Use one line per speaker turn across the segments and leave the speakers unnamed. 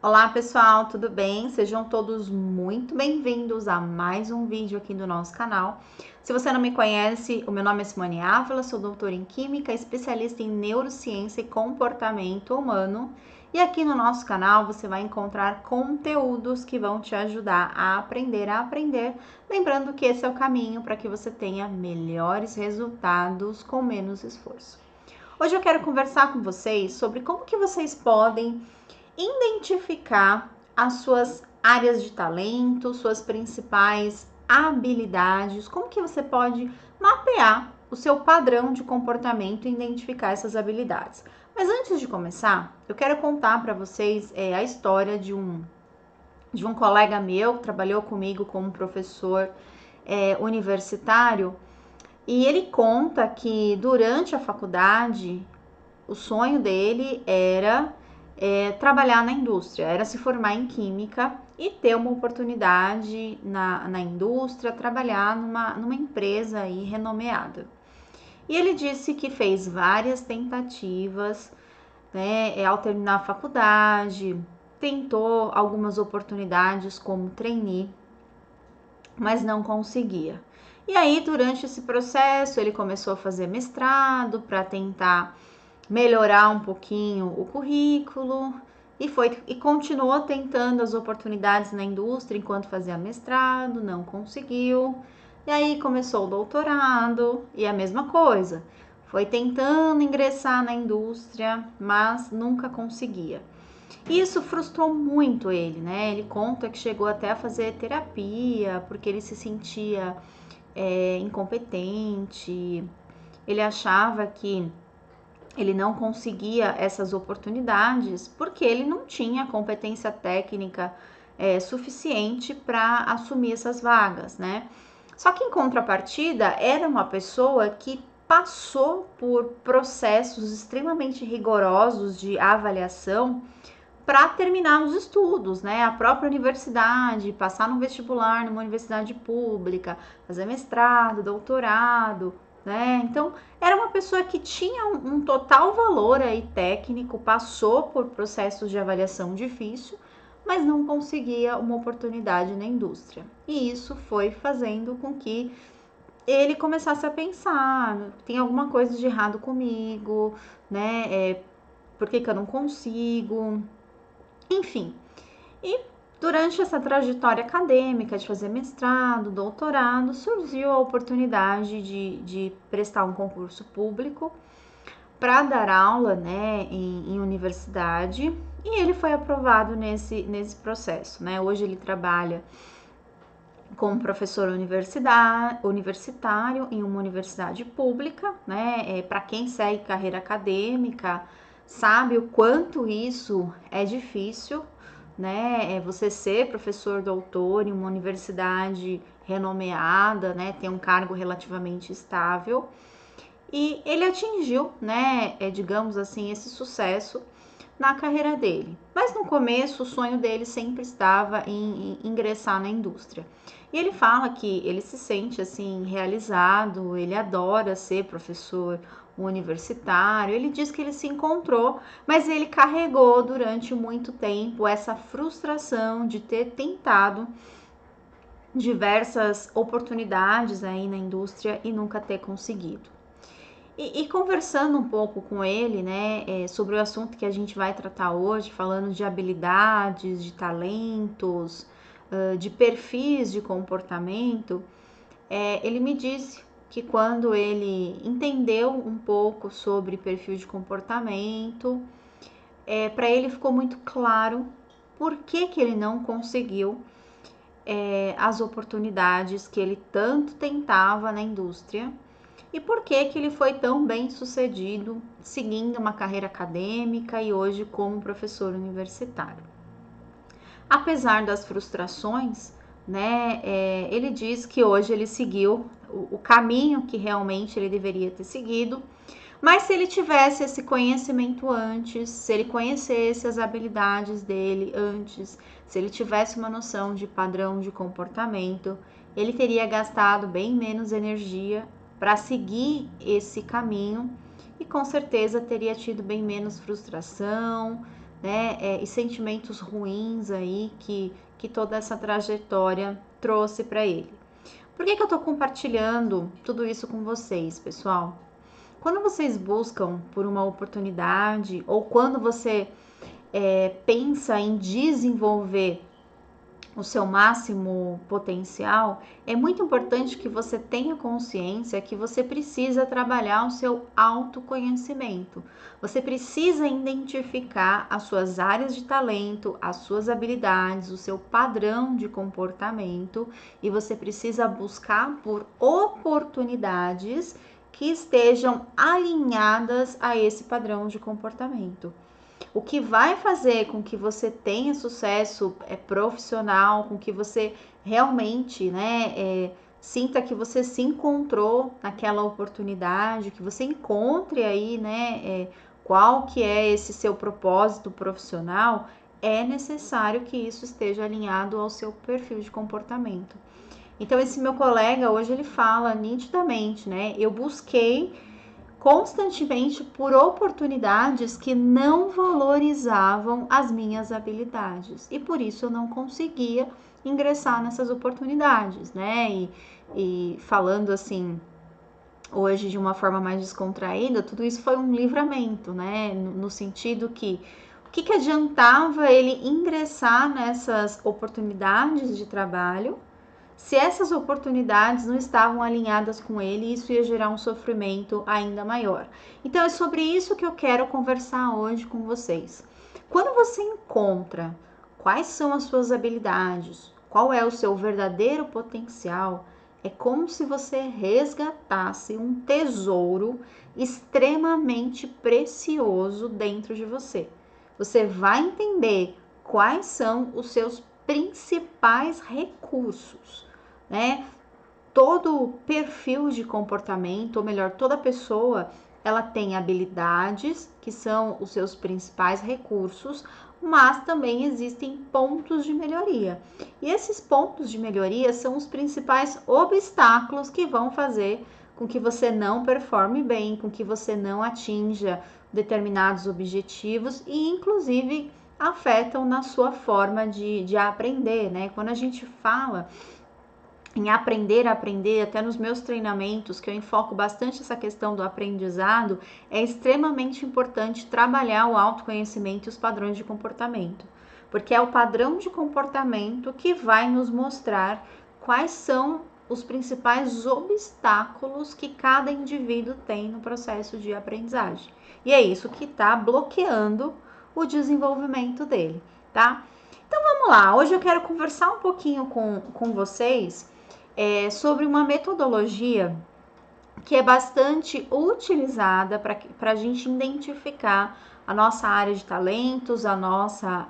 Olá pessoal, tudo bem? Sejam todos muito bem-vindos a mais um vídeo aqui do nosso canal. Se você não me conhece, o meu nome é Simone Ávila, sou doutora em Química, especialista em Neurociência e Comportamento Humano. E aqui no nosso canal você vai encontrar conteúdos que vão te ajudar a aprender. Lembrando que esse é o caminho para que você tenha melhores resultados com menos esforço. Hoje eu quero conversar com vocês sobre como que vocês podem identificar as suas áreas de talento, suas principais habilidades, como que você pode mapear o seu padrão de comportamento e identificar essas habilidades. Mas antes de começar, eu quero contar para vocês a história de um colega meu que trabalhou comigo como professor universitário, e ele conta que durante a faculdade o sonho dele era trabalhar na indústria, era se formar em química e ter uma oportunidade na indústria, trabalhar numa empresa aí renomeada. E ele disse que fez várias tentativas, né, ao terminar a faculdade, tentou algumas oportunidades como trainee, mas não conseguia. E aí, durante esse processo, ele começou a fazer mestrado para tentar melhorar um pouquinho o currículo e continuou tentando as oportunidades na indústria enquanto fazia mestrado, não conseguiu. E aí começou o doutorado e a mesma coisa. Foi tentando ingressar na indústria, mas nunca conseguia. E isso frustrou muito ele, né? Ele conta que chegou até a fazer terapia porque ele se sentia incompetente. Ele achava que ele não conseguia essas oportunidades porque ele não tinha competência técnica suficiente para assumir essas vagas, né? Só que em contrapartida, era uma pessoa que passou por processos extremamente rigorosos de avaliação para terminar os estudos, né? A própria universidade, passar no vestibular numa universidade pública, fazer mestrado, doutorado, né? Então, era uma pessoa que tinha um total valor aí técnico, passou por processos de avaliação difícil, mas não conseguia uma oportunidade na indústria. E isso foi fazendo com que ele começasse a pensar, tem alguma coisa de errado comigo, né? Por que eu não consigo? Enfim, e durante essa trajetória acadêmica de fazer mestrado, doutorado, surgiu a oportunidade de prestar um concurso público para dar aula, né, em universidade, e ele foi aprovado nesse processo, né? Hoje ele trabalha como professor universitário em uma universidade pública, né? Para quem segue carreira acadêmica, sabe o quanto isso é difícil, né? Você ser professor doutor em uma universidade renomeada, né? Ter um cargo relativamente estável. E ele atingiu, né? Digamos assim, esse sucesso na carreira dele. Mas no começo o sonho dele sempre estava em ingressar na indústria. E ele fala que ele se sente assim realizado, ele adora ser professor universitário. Ele diz que ele se encontrou, mas ele carregou durante muito tempo essa frustração de ter tentado diversas oportunidades aí na indústria e nunca ter conseguido. E conversando um pouco com ele, né, sobre o assunto que a gente vai tratar hoje, falando de habilidades, de talentos, de perfis de comportamento, ele me disse que quando ele entendeu um pouco sobre perfil de comportamento, para ele ficou muito claro por que ele não conseguiu as oportunidades que ele tanto tentava na indústria. E por que ele foi tão bem sucedido seguindo uma carreira acadêmica e hoje como professor universitário? Apesar das frustrações, né, ele diz que hoje ele seguiu o caminho que realmente ele deveria ter seguido, mas se ele tivesse esse conhecimento antes, se ele conhecesse as habilidades dele antes, se ele tivesse uma noção de padrão de comportamento, ele teria gastado bem menos energia para seguir esse caminho e com certeza teria tido bem menos frustração, né, e sentimentos ruins aí que toda essa trajetória trouxe para ele. Por que eu tô compartilhando tudo isso com vocês, pessoal? Quando vocês buscam por uma oportunidade ou quando você pensa em desenvolver o seu máximo potencial, é muito importante que você tenha consciência que você precisa trabalhar o seu autoconhecimento. Você precisa identificar as suas áreas de talento, as suas habilidades, o seu padrão de comportamento e você precisa buscar por oportunidades que estejam alinhadas a esse padrão de comportamento. O que vai fazer com que você tenha sucesso profissional, com que você realmente, sinta que você se encontrou naquela oportunidade, que você encontre aí, qual que é esse seu propósito profissional, é necessário que isso esteja alinhado ao seu perfil de comportamento. Então, esse meu colega hoje ele fala nitidamente, eu busquei constantemente por oportunidades que não valorizavam as minhas habilidades e por isso eu não conseguia ingressar nessas oportunidades, E falando assim, hoje de uma forma mais descontraída, tudo isso foi um livramento, No sentido que o que adiantava ele ingressar nessas oportunidades de trabalho se essas oportunidades não estavam alinhadas com ele, isso ia gerar um sofrimento ainda maior. Então é sobre isso que eu quero conversar hoje com vocês. Quando você encontra quais são as suas habilidades, qual é o seu verdadeiro potencial, é como se você resgatasse um tesouro extremamente precioso dentro de você. Você vai entender quais são os seus principais recursos, Todo perfil de comportamento, ou melhor, toda pessoa, ela tem habilidades que são os seus principais recursos, mas também existem pontos de melhoria. E esses pontos de melhoria são os principais obstáculos que vão fazer com que você não performe bem, com que você não atinja determinados objetivos e, inclusive, afetam na sua forma de aprender, Quando a gente fala em aprender, até nos meus treinamentos, que eu enfoco bastante essa questão do aprendizado, é extremamente importante trabalhar o autoconhecimento e os padrões de comportamento, porque é o padrão de comportamento que vai nos mostrar quais são os principais obstáculos que cada indivíduo tem no processo de aprendizagem. E é isso que está bloqueando o desenvolvimento dele, tá? Então vamos lá, hoje eu quero conversar um pouquinho com vocês sobre uma metodologia que é bastante utilizada para a gente identificar a nossa área de talentos, a nossa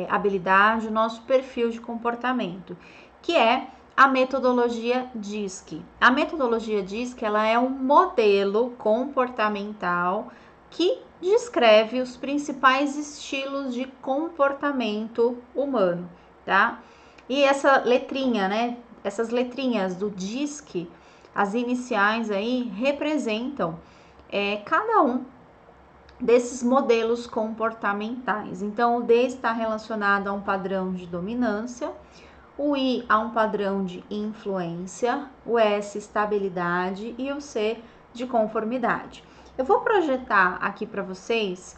habilidade, o nosso perfil de comportamento, que é a metodologia DISC. A metodologia DISC ela é um modelo comportamental que descreve os principais estilos de comportamento humano, tá? E essa letrinha, essas letrinhas do DISC, as iniciais aí, representam cada um desses modelos comportamentais. Então, o D está relacionado a um padrão de dominância, o I a um padrão de influência, o S estabilidade e o C de conformidade. Eu vou projetar aqui para vocês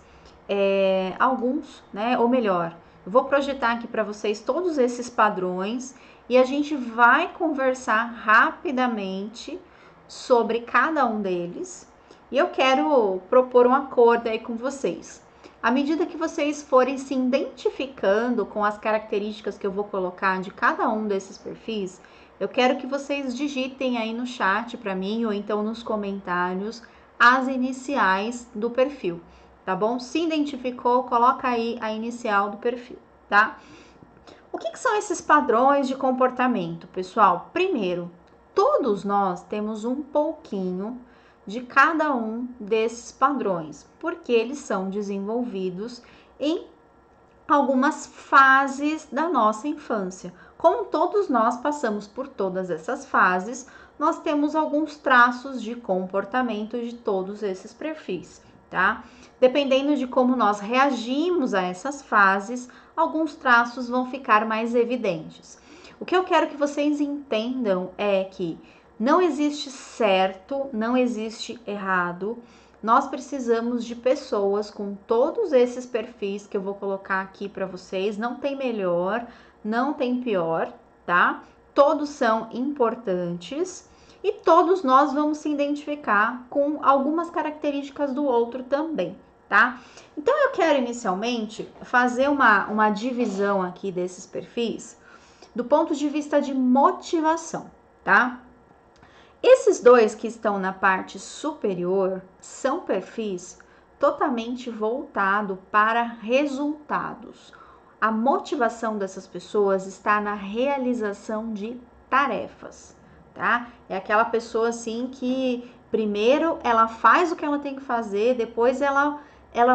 alguns, ou melhor, eu vou projetar aqui para vocês todos esses padrões e a gente vai conversar rapidamente sobre cada um deles. E eu quero propor um acordo aí com vocês. À medida que vocês forem se identificando com as características que eu vou colocar de cada um desses perfis, eu quero que vocês digitem aí no chat para mim ou então nos comentários as iniciais do perfil, tá bom? Se identificou, coloca aí a inicial do perfil, tá? O que são esses padrões de comportamento, pessoal? Primeiro, todos nós temos um pouquinho de cada um desses padrões, porque eles são desenvolvidos em algumas fases da nossa infância. Como todos nós passamos por todas essas fases, nós temos alguns traços de comportamento de todos esses perfis, tá? Dependendo de como nós reagimos a essas fases, alguns traços vão ficar mais evidentes. O que eu quero que vocês entendam é que não existe certo, não existe errado. Nós precisamos de pessoas com todos esses perfis que eu vou colocar aqui para vocês. Não tem melhor, não tem pior, tá? Todos são importantes e todos nós vamos se identificar com algumas características do outro também, tá? Então eu quero inicialmente fazer uma divisão aqui desses perfis do ponto de vista de motivação, tá? Esses dois que estão na parte superior são perfis totalmente voltados para resultados. A motivação dessas pessoas está na realização de tarefas, tá? É aquela pessoa assim que primeiro ela faz o que ela tem que fazer, depois ela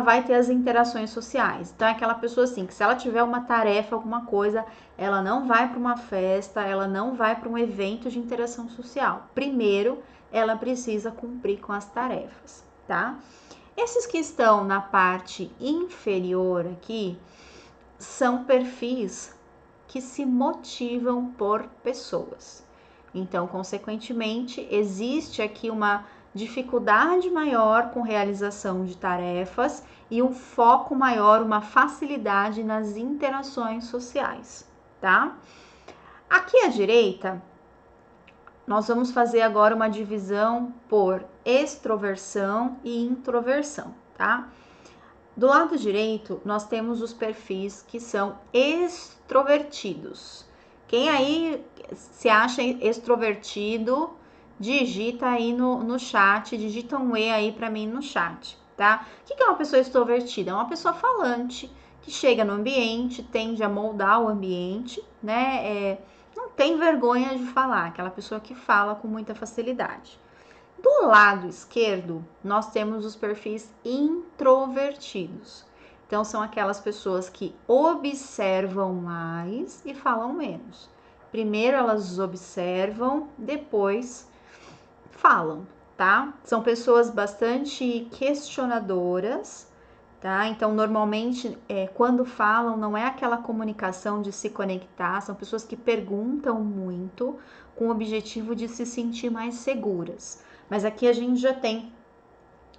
vai ter as interações sociais. Então é aquela pessoa assim que se ela tiver uma tarefa, alguma coisa, ela não vai para uma festa, ela não vai para um evento de interação social. Primeiro, ela precisa cumprir com as tarefas, tá? Esses que estão na parte inferior aqui são perfis que se motivam por pessoas. Então, consequentemente, existe aqui uma dificuldade maior com realização de tarefas e um foco maior, uma facilidade nas interações sociais, tá? Aqui à direita, nós vamos fazer agora uma divisão por extroversão e introversão, tá? Do lado direito, nós temos os perfis que são extrovertidos. Quem aí se acha extrovertido, digita aí no chat, digita um E aí para mim no chat, tá? O que é uma pessoa extrovertida? É uma pessoa falante, que chega no ambiente, tende a moldar o ambiente, né? Não tem vergonha de falar, aquela pessoa que fala com muita facilidade. Do lado esquerdo, nós temos os perfis introvertidos. Então, são aquelas pessoas que observam mais e falam menos. Primeiro elas observam, depois falam, tá? São pessoas bastante questionadoras, tá? Então, normalmente, quando falam, não é aquela comunicação de se conectar, são pessoas que perguntam muito com o objetivo de se sentir mais seguras. Mas aqui a gente já tem,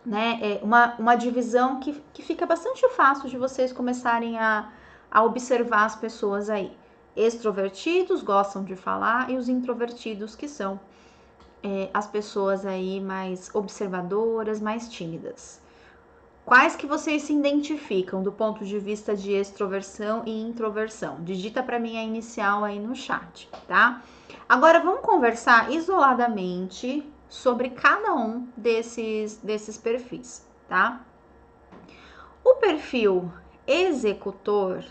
né, uma divisão que fica bastante fácil de vocês começarem a observar as pessoas aí. Extrovertidos gostam de falar e os introvertidos que são as pessoas aí mais observadoras, mais tímidas. Quais que vocês se identificam do ponto de vista de extroversão e introversão? Digita para mim a inicial aí no chat, tá? Agora vamos conversar isoladamente sobre cada um desses perfis, tá? O perfil executor,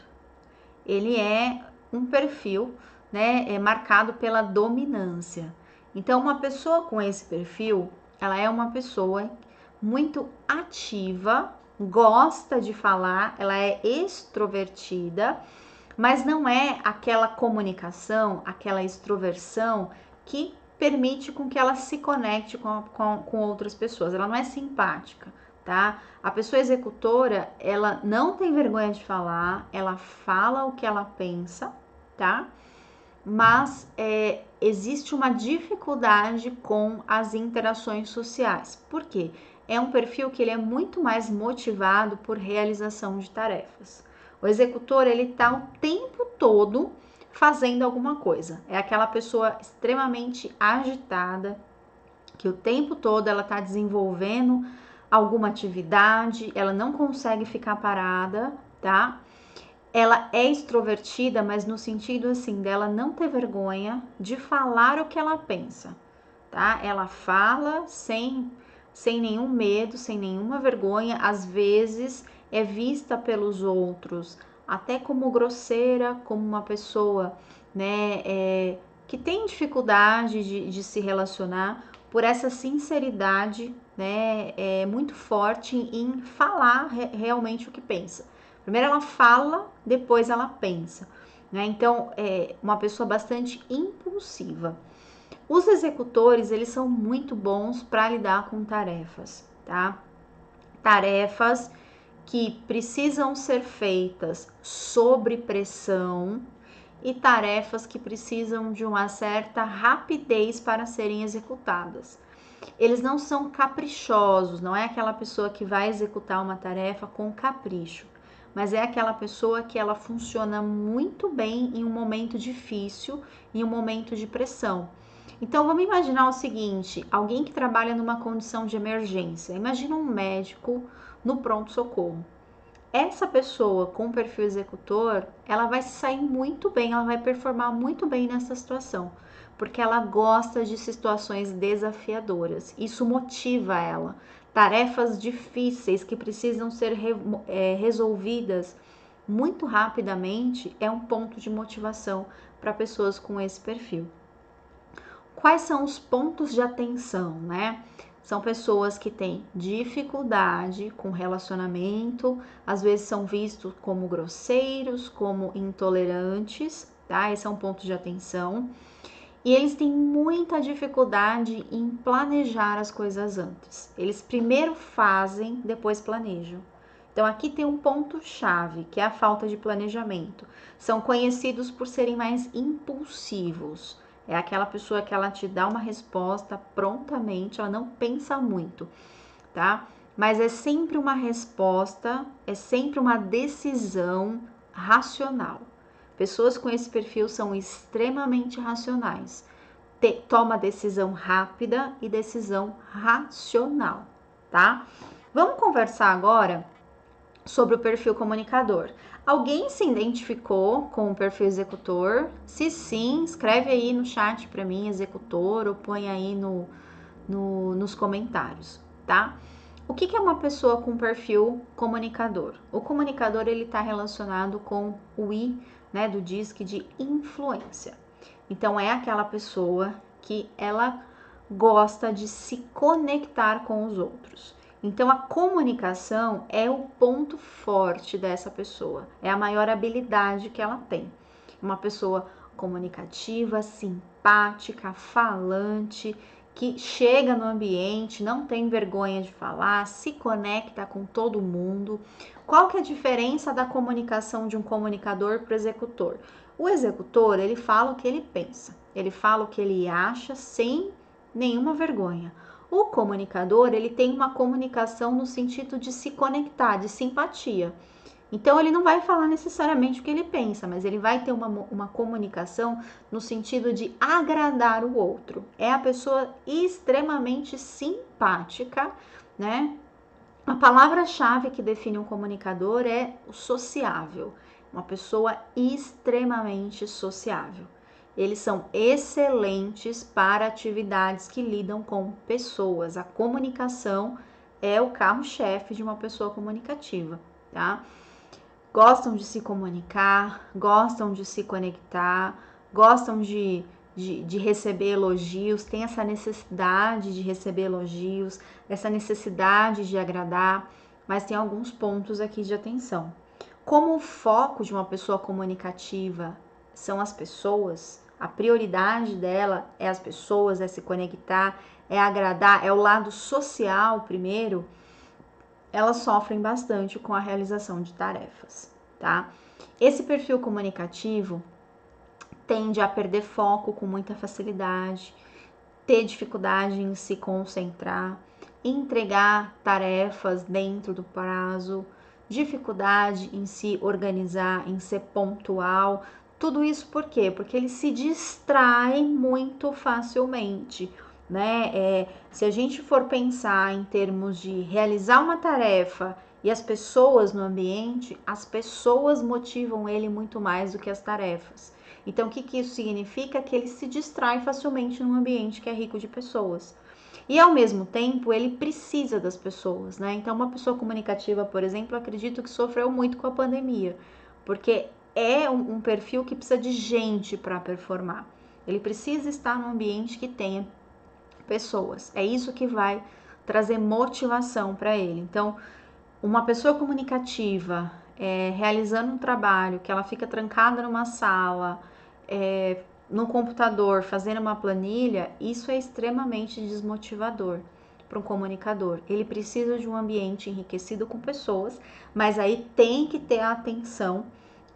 ele é um perfil, né, marcado pela dominância. Então, uma pessoa com esse perfil, ela é uma pessoa muito ativa, gosta de falar, ela é extrovertida, mas não é aquela comunicação, aquela extroversão que permite com que ela se conecte com outras pessoas. Ela não é simpática, tá? A pessoa executora, ela não tem vergonha de falar, ela fala o que ela pensa, tá? Mas existe uma dificuldade com as interações sociais. Por quê? É um perfil que ele é muito mais motivado por realização de tarefas. O executor, ele tá o tempo todo fazendo alguma coisa. É aquela pessoa extremamente agitada, que o tempo todo ela tá desenvolvendo alguma atividade, ela não consegue ficar parada, tá? Ela é extrovertida, mas no sentido assim dela não ter vergonha de falar o que ela pensa, tá? Ela fala sem nenhum medo, sem nenhuma vergonha, às vezes é vista pelos outros até como grosseira, como uma pessoa, né, que tem dificuldade de se relacionar por essa sinceridade, né, muito forte em falar realmente o que pensa. Primeiro ela fala, depois ela pensa, né? Então, é uma pessoa bastante impulsiva. Os executores, eles são muito bons para lidar com tarefas, tá? tarefas que precisam ser feitas sob pressão e tarefas que precisam de uma certa rapidez para serem executadas. Eles não são caprichosos, não é aquela pessoa que vai executar uma tarefa com capricho, mas é aquela pessoa que ela funciona muito bem em um momento difícil, em um momento de pressão. Então vamos imaginar o seguinte, alguém que trabalha numa condição de emergência. Imagina um médico no pronto-socorro. Essa pessoa com perfil executor, ela vai sair muito bem, ela vai performar muito bem nessa situação, porque ela gosta de situações desafiadoras. Isso motiva ela. Tarefas difíceis que precisam ser resolvidas muito rapidamente é um ponto de motivação para pessoas com esse perfil. Quais são os pontos de atenção, né? São pessoas que têm dificuldade com relacionamento, às vezes são vistos como grosseiros, como intolerantes, tá? Esse é um ponto de atenção. E eles têm muita dificuldade em planejar as coisas antes. Eles primeiro fazem, depois planejam. Então aqui tem um ponto-chave, que é a falta de planejamento. São conhecidos por serem mais impulsivos. É aquela pessoa que ela te dá uma resposta prontamente, ela não pensa muito, tá? Mas é sempre uma resposta, é sempre uma decisão racional. Pessoas com esse perfil são extremamente racionais. Toma decisão rápida e decisão racional, tá? Vamos conversar agora sobre o perfil comunicador. Alguém se identificou com o perfil executor? Se sim, escreve aí no chat para mim, executor, ou põe aí nos comentários, tá? O que é uma pessoa com perfil comunicador? O comunicador, ele está relacionado com o I, né, do DISC de influência. Então, é aquela pessoa que ela gosta de se conectar com os outros. Então, a comunicação é o ponto forte dessa pessoa, é a maior habilidade que ela tem. Uma pessoa comunicativa, simpática, falante, que chega no ambiente, não tem vergonha de falar, se conecta com todo mundo. Qual que é a diferença da comunicação de um comunicador para o executor? O executor, ele fala o que ele pensa, ele fala o que ele acha sem nenhuma vergonha. O comunicador, ele tem uma comunicação no sentido de se conectar, de simpatia. Então, ele não vai falar necessariamente o que ele pensa, mas ele vai ter uma comunicação no sentido de agradar o outro. É a pessoa extremamente simpática, né? A palavra-chave que define um comunicador é o sociável. Uma pessoa extremamente sociável. Eles são excelentes para atividades que lidam com pessoas. A comunicação é o carro-chefe de uma pessoa comunicativa, tá? Gostam de se comunicar, gostam de se conectar, gostam de receber elogios, tem essa necessidade de receber elogios, essa necessidade de agradar, mas tem alguns pontos aqui de atenção. Como o foco de uma pessoa comunicativa são as pessoas, a prioridade dela é as pessoas, é se conectar, é agradar, é o lado social primeiro, elas sofrem bastante com a realização de tarefas, tá? Esse perfil comunicativo tende a perder foco com muita facilidade, ter dificuldade em se concentrar, entregar tarefas dentro do prazo, dificuldade em se organizar, em ser pontual. Tudo isso por quê? Porque ele se distrai muito facilmente, né? Se a gente for pensar em termos de realizar uma tarefa e as pessoas no ambiente, as pessoas motivam ele muito mais do que as tarefas. Então, o que isso significa? Que ele se distrai facilmente num ambiente que é rico de pessoas. E, ao mesmo tempo, ele precisa das pessoas, né? Então, uma pessoa comunicativa, por exemplo, acredito que sofreu muito com a pandemia, porque é um perfil que precisa de gente para performar. Ele precisa estar num ambiente que tenha pessoas. É isso que vai trazer motivação para ele. Então, uma pessoa comunicativa realizando um trabalho que ela fica trancada numa sala, no computador, fazendo uma planilha, isso é extremamente desmotivador, para um comunicador? Ele precisa de um ambiente enriquecido com pessoas, mas aí tem que ter atenção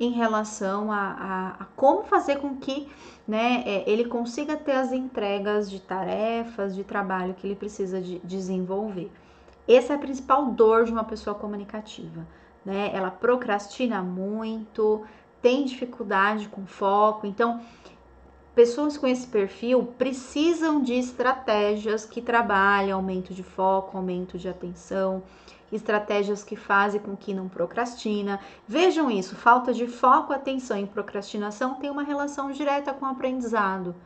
em relação a como fazer com que, né, ele consiga ter as entregas de tarefas, de trabalho que ele precisa de desenvolver. Essa é a principal dor de uma pessoa comunicativa, né? Ela procrastina muito, tem dificuldade com foco. Então, pessoas com esse perfil precisam de estratégias que trabalham aumento de foco, aumento de atenção, estratégias que fazem com que não procrastina. Vejam isso, falta de foco, atenção e procrastinação tem uma relação direta com o aprendizado,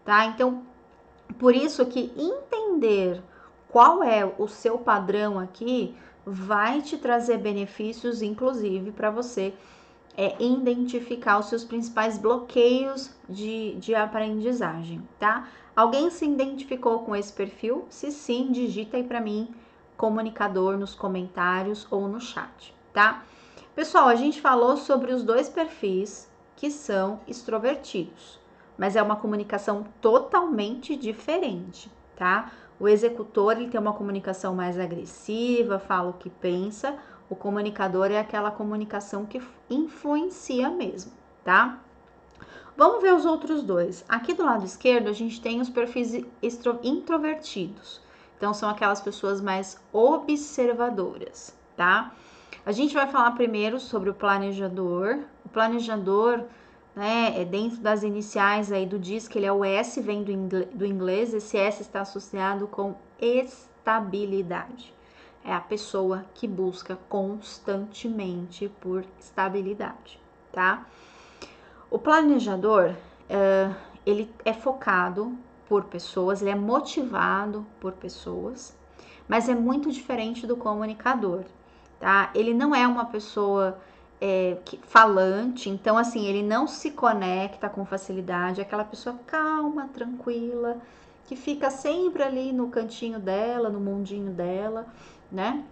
tá? Então, por isso que entender qual é o seu padrão aqui vai te trazer benefícios, inclusive, para você identificar os seus principais bloqueios de aprendizagem, tá? Alguém se identificou com esse perfil? Se sim, digita aí para mim, comunicador, nos comentários ou no chat, tá? Pessoal, a gente falou sobre os dois perfis que são extrovertidos, mas é uma comunicação totalmente diferente, tá? O executor, ele tem uma comunicação mais agressiva, fala o que pensa. O comunicador é aquela comunicação que influencia mesmo, tá? Vamos ver os outros dois. Aqui do lado esquerdo, a gente tem os perfis introvertidos. Então, são aquelas pessoas mais observadoras, tá? A gente vai falar primeiro sobre o planejador. O planejador, né, é dentro das iniciais aí do DISC, ele é o S, vem do inglês. Esse S está associado com estabilidade. É a pessoa que busca constantemente por estabilidade, tá? O planejador, ele é focado por pessoas, ele é motivado por pessoas, mas é muito diferente do comunicador, tá? Ele não é uma pessoa falante, então assim, ele não se conecta com facilidade, é aquela pessoa calma, tranquila, que fica sempre ali no cantinho dela, no mundinho dela, né?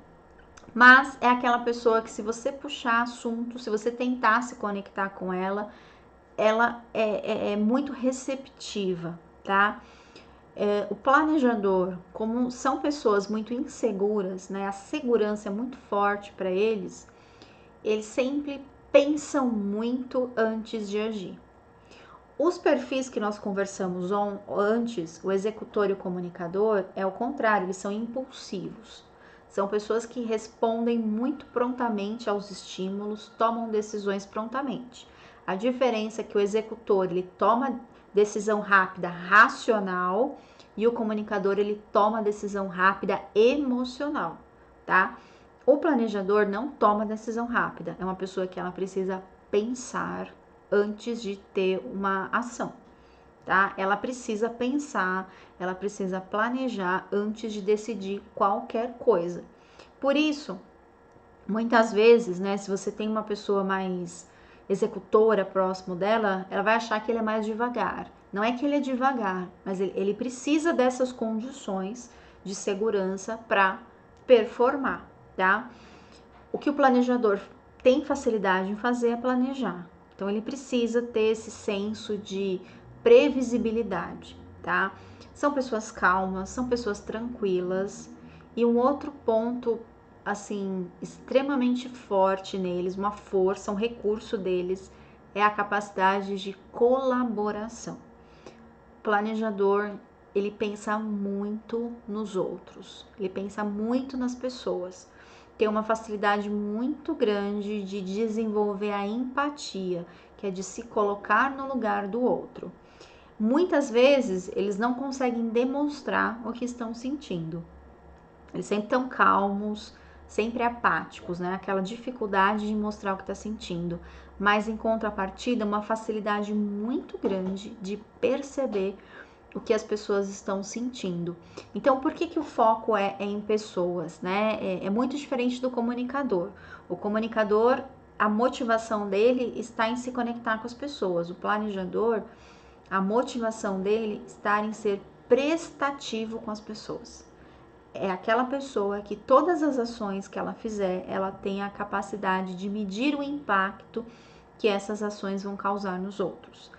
Mas é aquela pessoa que, se você puxar assunto, se você tentar se conectar com ela, ela é muito receptiva, tá? O planejador, como são pessoas muito inseguras, né? A segurança é muito forte para eles, eles sempre pensam muito antes de agir. Os perfis que nós conversamos antes, o executor e o comunicador, é o contrário, eles são impulsivos. São pessoas que respondem muito prontamente aos estímulos, tomam decisões prontamente. A diferença é que o executor, ele toma decisão rápida, racional, e o comunicador, ele toma decisão rápida, emocional, tá? O planejador não toma decisão rápida, é uma pessoa que ela precisa pensar antes de ter uma ação, tá? Ela precisa pensar, ela precisa planejar antes de decidir qualquer coisa. Por isso, muitas vezes, né, se você tem uma pessoa mais executora próximo dela, ela vai achar que ele é mais devagar. Não é que ele é devagar, mas ele precisa dessas condições de segurança para performar, tá? O que o planejador tem facilidade em fazer é planejar. Então, ele precisa ter esse senso de previsibilidade, tá? São pessoas calmas, são pessoas tranquilas. E um outro ponto, assim, extremamente forte neles, uma força, um recurso deles, é a capacidade de colaboração. O planejador, ele pensa muito nos outros, ele pensa muito nas pessoas. Tem uma facilidade muito grande de desenvolver a empatia, que é de se colocar no lugar do outro. Muitas vezes eles não conseguem demonstrar o que estão sentindo. Eles sempre estão calmos, sempre apáticos, né? Aquela dificuldade de mostrar o que está sentindo. Mas em contrapartida, uma facilidade muito grande de perceber o que as pessoas estão sentindo. Então, por que o foco é em pessoas, né? É muito diferente do comunicador. O comunicador, a motivação dele está em se conectar com as pessoas. O planejador, a motivação dele está em ser prestativo com as pessoas. É aquela pessoa que todas as ações que ela fizer, ela tem a capacidade de medir o impacto que essas ações vão causar nos outros.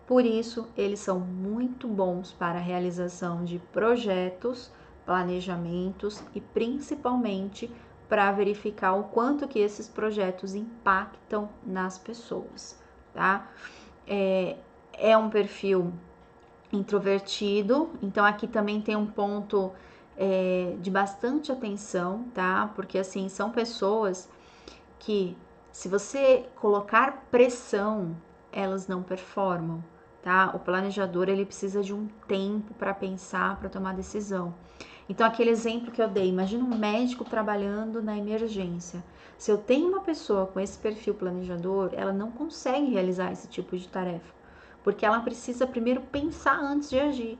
Por isso, eles são muito bons para a realização de projetos, planejamentos e principalmente para verificar o quanto que esses projetos impactam nas pessoas, tá? É um perfil introvertido, então aqui também tem um ponto de bastante atenção, tá? Porque assim, são pessoas que, se você colocar pressão, elas não performam, tá? O planejador, ele precisa de um tempo para pensar, para tomar decisão. Então, aquele exemplo que eu dei, imagina um médico trabalhando na emergência. Se eu tenho uma pessoa com esse perfil planejador, ela não consegue realizar esse tipo de tarefa, porque ela precisa primeiro pensar antes de agir.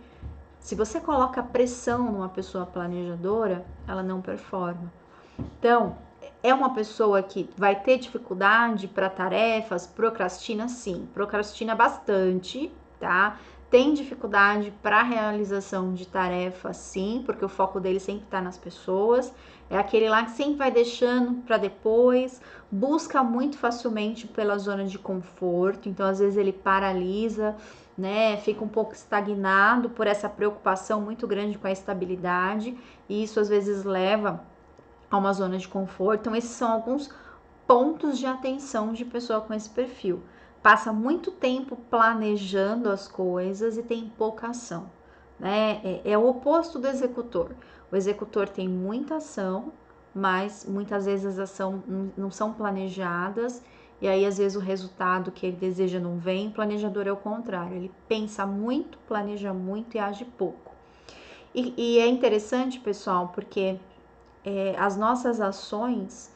Se você coloca pressão numa pessoa planejadora, ela não performa. Então, é uma pessoa que vai ter dificuldade para tarefas, procrastina sim, procrastina bastante, tá? Tem dificuldade para realização de tarefas sim, porque o foco dele sempre está nas pessoas. É aquele lá que sempre vai deixando para depois, busca muito facilmente pela zona de conforto, então às vezes ele paralisa, né? Fica um pouco estagnado por essa preocupação muito grande com a estabilidade, e isso às vezes leva a uma zona de conforto. Então, esses são alguns pontos de atenção de pessoa com esse perfil. Passa muito tempo planejando as coisas e tem pouca ação, né? É o oposto do executor. O executor tem muita ação, mas muitas vezes as ações não são planejadas, e aí às vezes o resultado que ele deseja não vem. O planejador é o contrário, ele pensa muito, planeja muito e age pouco. E é interessante, pessoal, porque as nossas ações,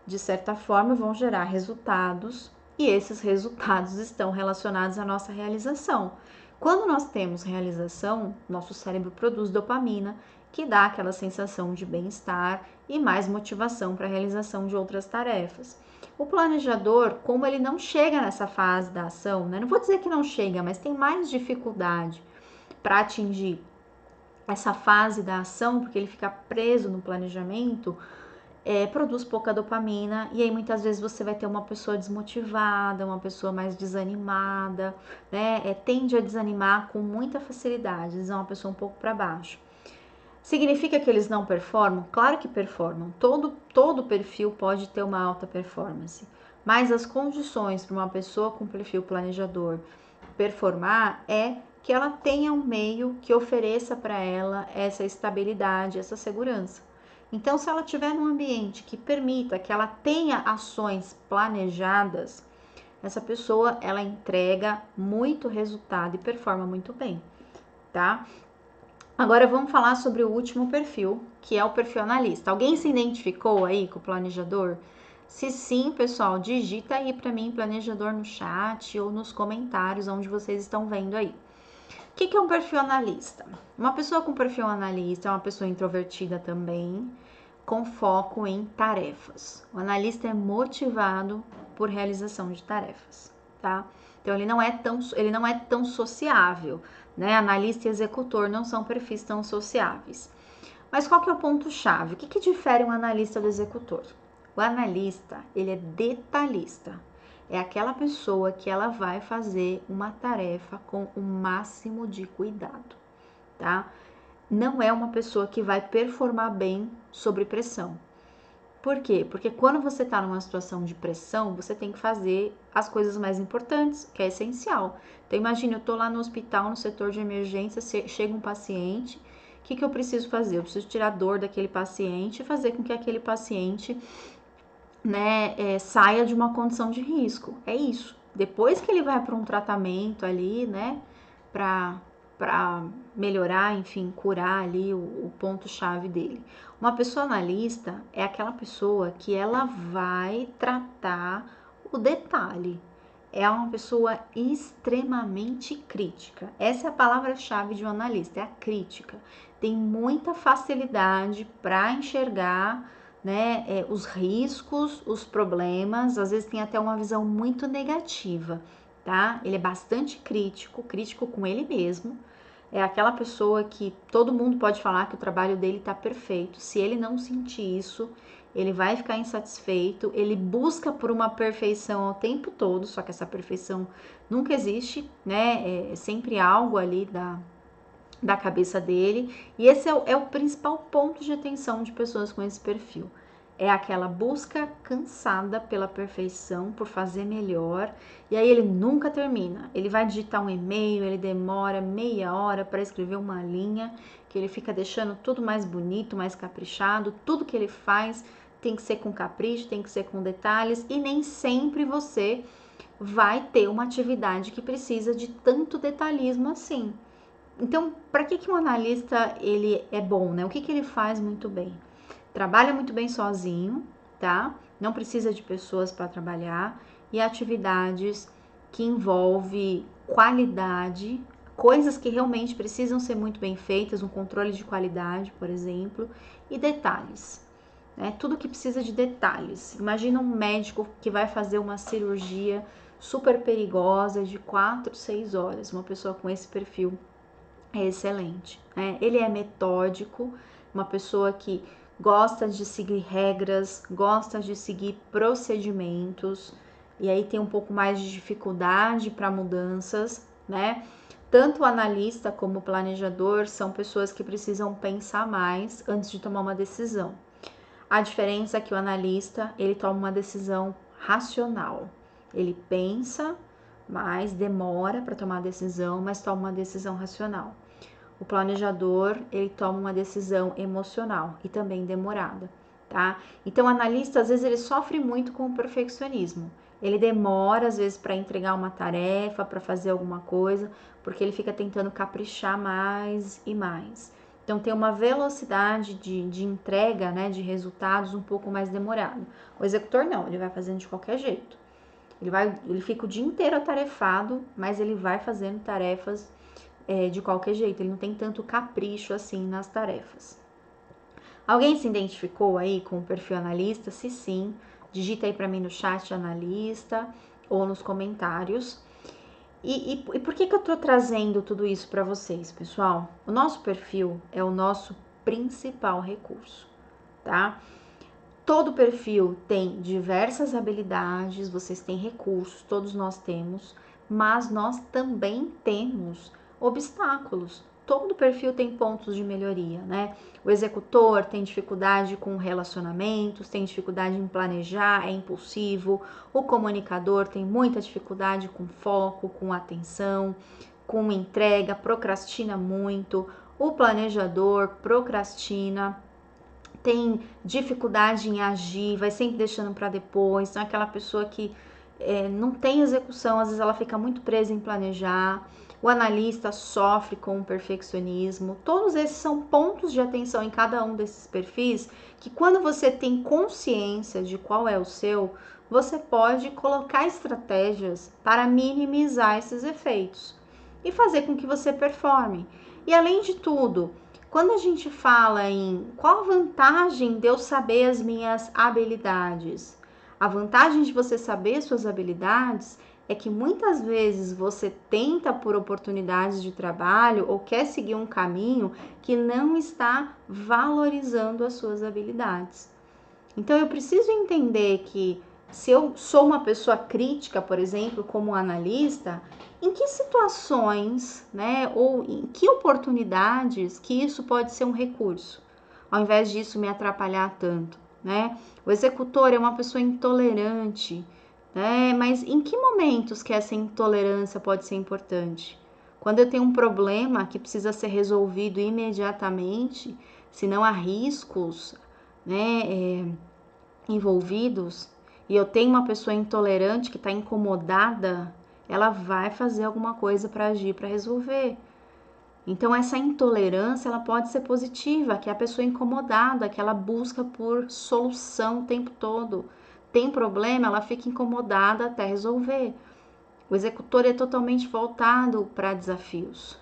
de certa forma, vão gerar resultados, e esses resultados estão relacionados à nossa realização. Quando nós temos realização, nosso cérebro produz dopamina, que dá aquela sensação de bem-estar e mais motivação para a realização de outras tarefas. O planejador, como ele não chega nessa fase da ação, né? Não vou dizer que não chega, mas tem mais dificuldade para atingir essa fase da ação, porque ele fica preso no planejamento, produz pouca dopamina, e aí muitas vezes você vai ter uma pessoa desmotivada, uma pessoa mais desanimada, né? Tende a desanimar com muita facilidade, é uma pessoa um pouco para baixo. Significa que eles não performam? Claro que performam. Todo perfil pode ter uma alta performance, mas as condições para uma pessoa com perfil planejador performar é que ela tenha um meio que ofereça para ela essa estabilidade, essa segurança. Então, se ela estiver num ambiente que permita que ela tenha ações planejadas, essa pessoa, ela entrega muito resultado e performa muito bem, tá? Agora vamos falar sobre o último perfil, que é o perfil analista. Alguém se identificou aí com o planejador? Se sim, pessoal, digita aí para mim planejador no chat ou nos comentários onde vocês estão vendo aí. O que é um perfil analista? Uma pessoa com perfil analista é uma pessoa introvertida também, com foco em tarefas. O analista é motivado por realização de tarefas, tá? Então ele não é tão sociável, né? Analista e executor não são perfis tão sociáveis. Mas qual que é o ponto-chave? O que difere um analista do executor? O analista, ele é detalhista. É aquela pessoa que ela vai fazer uma tarefa com o máximo de cuidado, tá? Não é uma pessoa que vai performar bem sob pressão. Por quê? Porque quando você está numa situação de pressão, você tem que fazer as coisas mais importantes, que é essencial. Então, imagine, eu estou lá no hospital, no setor de emergência, chega um paciente, o que eu preciso fazer? Eu preciso tirar a dor daquele paciente e fazer com que aquele paciente, né, saia de uma condição de risco. É isso. Depois que ele vai para um tratamento ali, né, para melhorar, enfim, curar ali o ponto-chave dele. Uma pessoa analista é aquela pessoa que ela vai tratar o detalhe. É uma pessoa extremamente crítica. Essa é a palavra-chave de um analista, é a crítica. Tem muita facilidade para enxergar, né, os riscos, os problemas, às vezes tem até uma visão muito negativa, tá? Ele é bastante crítico com ele mesmo. É aquela pessoa que todo mundo pode falar que o trabalho dele tá perfeito. Se ele não sentir isso, ele vai ficar insatisfeito. Ele busca por uma perfeição ao tempo todo, só que essa perfeição nunca existe, né? É sempre algo ali da cabeça dele, e esse é o principal ponto de atenção de pessoas com esse perfil. É aquela busca cansada pela perfeição, por fazer melhor, e aí ele nunca termina. Ele vai digitar um e-mail, ele demora meia hora para escrever uma linha, que ele fica deixando tudo mais bonito, mais caprichado, tudo que ele faz tem que ser com capricho, tem que ser com detalhes, e nem sempre você vai ter uma atividade que precisa de tanto detalhismo assim. Então, para que um analista ele é bom, né? O que ele faz muito bem? Trabalha muito bem sozinho, tá? Não precisa de pessoas para trabalhar, e atividades que envolvem qualidade, coisas que realmente precisam ser muito bem feitas, um controle de qualidade, por exemplo, e detalhes, né? Tudo que precisa de detalhes. Imagina um médico que vai fazer uma cirurgia super perigosa de 4, 6 horas, uma pessoa com esse perfil é excelente, né? Ele é metódico, uma pessoa que gosta de seguir regras, gosta de seguir procedimentos, e aí tem um pouco mais de dificuldade para mudanças, né? Tanto o analista como o planejador são pessoas que precisam pensar mais antes de tomar uma decisão. A diferença é que o analista, ele toma uma decisão racional. Ele pensa, mas demora para tomar a decisão, mas toma uma decisão racional. O planejador, ele toma uma decisão emocional e também demorada, tá? Então, o analista, às vezes, ele sofre muito com o perfeccionismo. Ele demora, às vezes, para entregar uma tarefa, para fazer alguma coisa, porque ele fica tentando caprichar mais e mais. Então, tem uma velocidade de entrega, né, de resultados um pouco mais demorada. O executor, não, ele vai fazendo de qualquer jeito. Ele fica o dia inteiro atarefado, mas ele vai fazendo tarefas de qualquer jeito, ele não tem tanto capricho assim nas tarefas. Alguém se identificou aí com o perfil analista? Se sim, digita aí para mim no chat analista ou nos comentários. E por que eu tô trazendo tudo isso para vocês, pessoal? O nosso perfil é o nosso principal recurso, tá? Todo perfil tem diversas habilidades, vocês têm recursos, todos nós temos, mas nós também temos obstáculos. Todo perfil tem pontos de melhoria, né? O executor tem dificuldade com relacionamentos, tem dificuldade em planejar, é impulsivo. O comunicador tem muita dificuldade com foco, com atenção, com entrega, procrastina muito. O planejador procrastina, tem dificuldade em agir, vai sempre deixando para depois. Então, é aquela pessoa que não tem execução, às vezes ela fica muito presa em planejar. O analista sofre com o perfeccionismo. Todos esses são pontos de atenção em cada um desses perfis que, quando você tem consciência de qual é o seu, você pode colocar estratégias para minimizar esses efeitos e fazer com que você performe. E além de tudo, quando a gente fala em qual a vantagem de eu saber as minhas habilidades, a vantagem de você saber suas habilidades é que muitas vezes você tenta por oportunidades de trabalho ou quer seguir um caminho que não está valorizando as suas habilidades. Então eu preciso entender que se eu sou uma pessoa crítica, por exemplo, como analista, em que situações, né, ou em que oportunidades que isso pode ser um recurso, ao invés disso me atrapalhar tanto, né? O executor é uma pessoa intolerante, né? Mas em que momentos que essa intolerância pode ser importante? Quando eu tenho um problema que precisa ser resolvido imediatamente, se não há riscos, né, envolvidos, e eu tenho uma pessoa intolerante que está incomodada, ela vai fazer alguma coisa para agir, para resolver. Então, essa intolerância, ela pode ser positiva, que é a pessoa incomodada, que ela busca por solução o tempo todo. Tem problema, ela fica incomodada até resolver. O executor é totalmente voltado para desafios.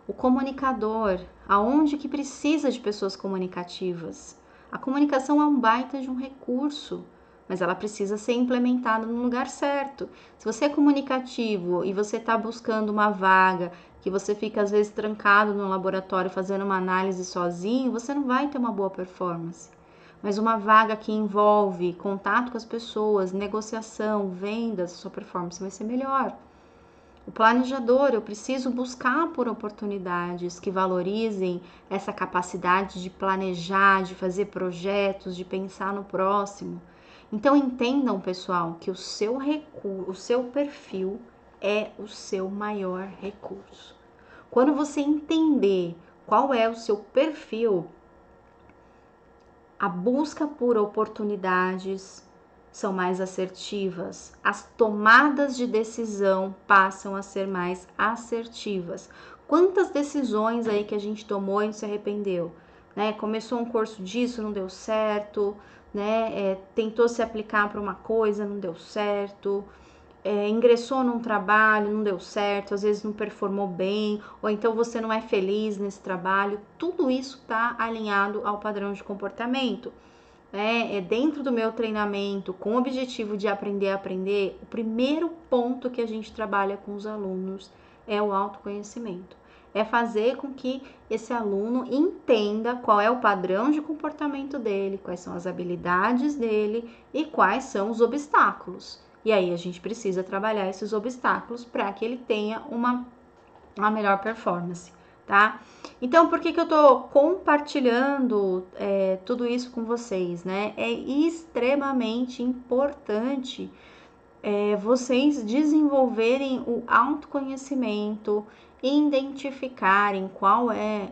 O comunicador, aonde que precisa de pessoas comunicativas? A comunicação é um baita de um recurso, mas ela precisa ser implementada no lugar certo. Se você é comunicativo e você está buscando uma vaga, que você fica às vezes trancado no laboratório fazendo uma análise sozinho, você não vai ter uma boa performance. Mas uma vaga que envolve contato com as pessoas, negociação, vendas, sua performance vai ser melhor. O planejador, eu preciso buscar por oportunidades que valorizem essa capacidade de planejar, de fazer projetos, de pensar no próximo. Então entendam, pessoal, que o seu recurso, o seu perfil é o seu maior recurso. Quando você entender qual é o seu perfil, a busca por oportunidades são mais assertivas, as tomadas de decisão passam a ser mais assertivas. Quantas decisões aí que a gente tomou e não se arrependeu, né? Começou um curso disso, não deu certo, né? Tentou se aplicar para uma coisa, não deu certo. Ingressou num trabalho, não deu certo, às vezes não performou bem, ou então você não é feliz nesse trabalho. Tudo isso está alinhado ao padrão de comportamento. Dentro do meu treinamento, com o objetivo de aprender a aprender, o primeiro ponto que a gente trabalha com os alunos é o autoconhecimento. É fazer com que esse aluno entenda qual é o padrão de comportamento dele, quais são as habilidades dele e quais são os obstáculos. E aí a gente precisa trabalhar esses obstáculos para que ele tenha uma melhor performance, tá? Então, por que eu tô compartilhando tudo isso com vocês, né? É extremamente importante vocês desenvolverem o autoconhecimento, identificarem qual é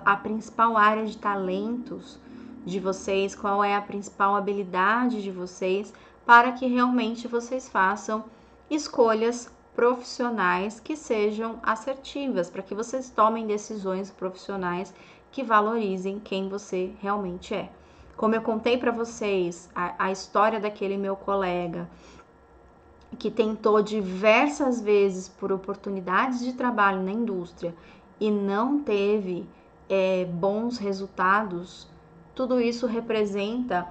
a principal área de talentos de vocês, qual é a principal habilidade de vocês, para que realmente vocês façam escolhas profissionais que sejam assertivas, para que vocês tomem decisões profissionais que valorizem quem você realmente é. Como eu contei para vocês a história daquele meu colega que tentou diversas vezes por oportunidades de trabalho na indústria e não teve bons resultados, tudo isso representa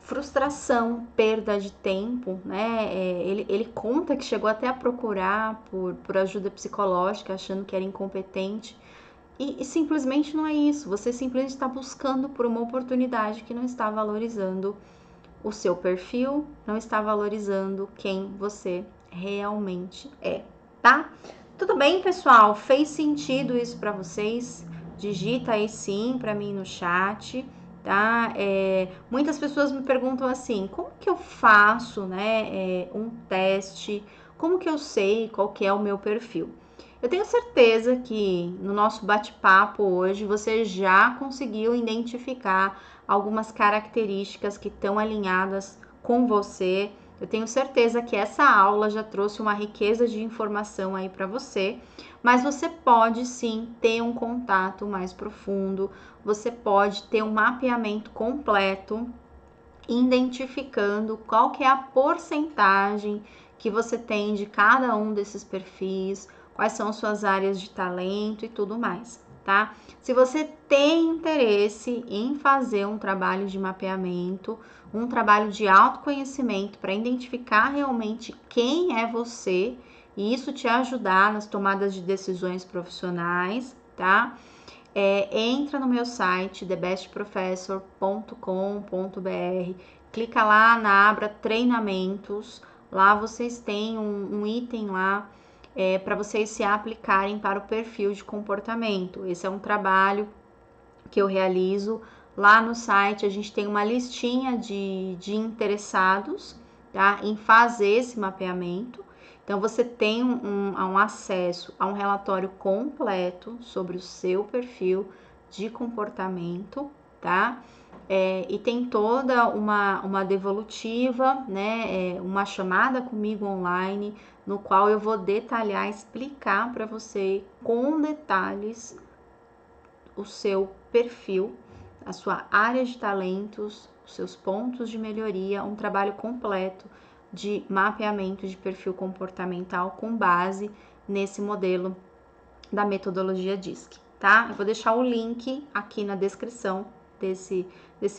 frustração, perda de tempo, né? Ele conta que chegou até a procurar por ajuda psicológica, achando que era incompetente, e simplesmente não é isso. Você simplesmente está buscando por uma oportunidade que não está valorizando o seu perfil, não está valorizando quem você realmente é, tá? Tudo bem, pessoal? Fez sentido isso para vocês? Digita aí sim para mim no chat, tá? Muitas pessoas me perguntam assim, como que eu faço, né, um teste? Como que eu sei qual que é o meu perfil? Eu tenho certeza que no nosso bate-papo hoje você já conseguiu identificar algumas características que estão alinhadas com você. Eu tenho certeza que essa aula já trouxe uma riqueza de informação aí para você, mas você pode sim ter um contato mais profundo, você pode ter um mapeamento completo, identificando qual que é a porcentagem que você tem de cada um desses perfis, quais são suas áreas de talento e tudo mais, tá? Se você tem interesse em fazer um trabalho de mapeamento, um trabalho de autoconhecimento para identificar realmente quem é você e isso te ajudar nas tomadas de decisões profissionais, tá? Entra no meu site thebestprofessor.com.br, clica lá na aba treinamentos, lá vocês têm um item lá para vocês se aplicarem para o perfil de comportamento. Esse é um trabalho que eu realizo. Lá no site a gente tem uma listinha de interessados, tá, em fazer esse mapeamento. Então, você tem um acesso a um relatório completo sobre o seu perfil de comportamento, tá? E tem toda uma devolutiva, né? Uma chamada comigo online, no qual eu vou detalhar, explicar para você com detalhes o seu perfil, a sua área de talentos, os seus pontos de melhoria, um trabalho completo de mapeamento de perfil comportamental com base nesse modelo da metodologia DISC, tá? Eu vou deixar o link aqui na descrição desse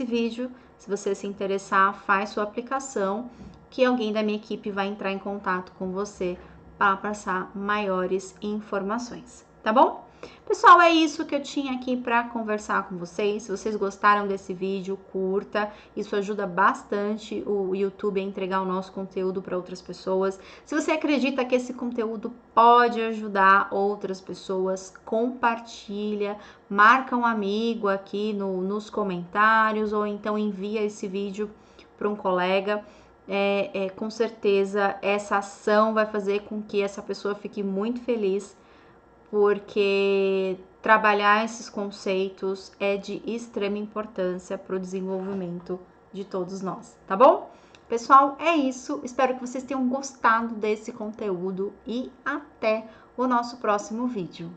vídeo. Se você se interessar, faz sua aplicação, que alguém da minha equipe vai entrar em contato com você para passar maiores informações, tá bom? Pessoal, é isso que eu tinha aqui para conversar com vocês. Se vocês gostaram desse vídeo, curta. Isso ajuda bastante o YouTube a entregar o nosso conteúdo para outras pessoas. Se você acredita que esse conteúdo pode ajudar outras pessoas, compartilha, marca um amigo aqui nos comentários ou então envia esse vídeo para um colega. Com certeza essa ação vai fazer com que essa pessoa fique muito feliz, porque trabalhar esses conceitos é de extrema importância para o desenvolvimento de todos nós, tá bom? Pessoal, é isso. Espero que vocês tenham gostado desse conteúdo e até o nosso próximo vídeo.